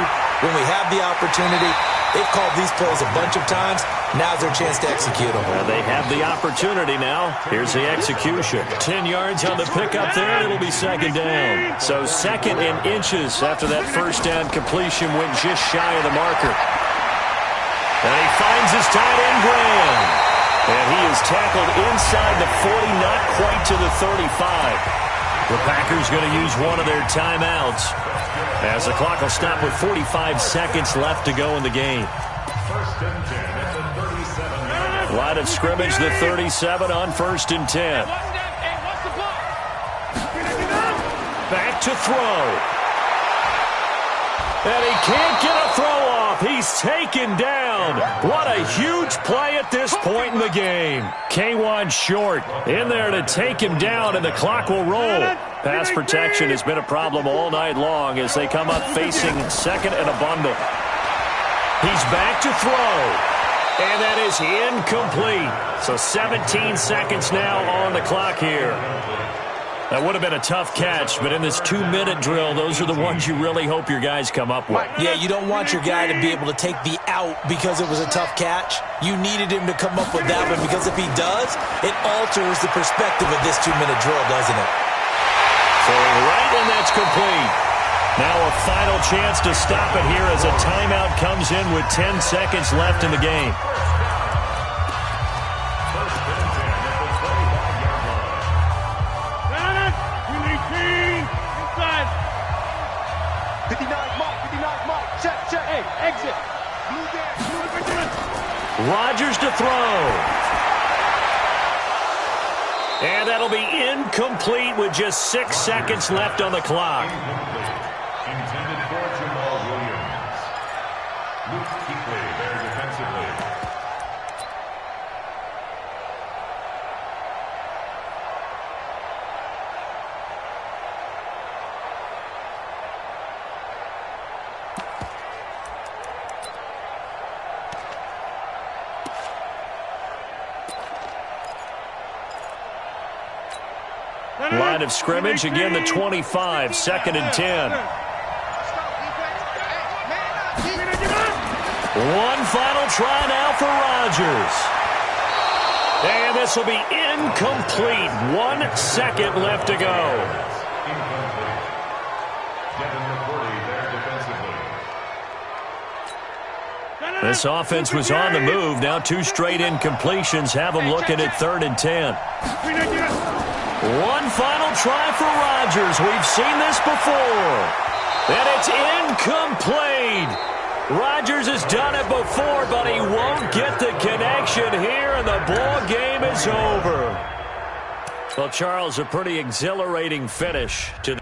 when we have the opportunity? They've called these plays a bunch of times. Now's their chance to execute them. Well, they have the opportunity now. Here's the execution. 10 yards on the pickup there. It'll be 2nd down. So 2nd and inches after that 1st down completion went just shy of the marker. And he finds his tight end, Graham. And he is tackled inside the 40, not quite to the 35. The Packers going to use one of their timeouts as the clock will stop with 45 seconds left to go in the game. 1st and 10 at the 37. Line of scrimmage, the 37 on 1st and 10. Back to throw. And he can't get a throw off. He's taken down. What a huge play at this point in the game. K1 short in there to take him down, and the clock will roll. Pass protection has been a problem all night long as they come up facing 2nd and a bundle. He's back to throw. And that is incomplete. So 17 seconds now on the clock here. That would have been a tough catch, but in this 2-minute drill, those are the ones you really hope your guys come up with. Yeah, you don't want your guy to be able to take the out because it was a tough catch. You needed him to come up with that one because if he does, it alters the perspective of this 2-minute drill, doesn't it? So right, and that's complete. Now a final chance to stop it here as a timeout comes in with 10 seconds left in the game. 59, Mike, check, hey, exit. Rodgers to throw. And that'll be incomplete with just 6 seconds left on the clock. Intended for Jamal Williams. Luke Kuechly there defensively. Line of scrimmage, again the 25, 2nd and 10. One final try now for Rodgers. And this will be incomplete. 1 second left to go. Incomplete. Devin McCourty there defensively. This offense was on the move. Now 2 straight incompletions have them looking at 3rd and 10. One final try for Rodgers. We've seen this before. And it's incomplete. Rodgers has done it before, but he won't get the connection here, and the ball game is over. Well, Charles, a pretty exhilarating finish to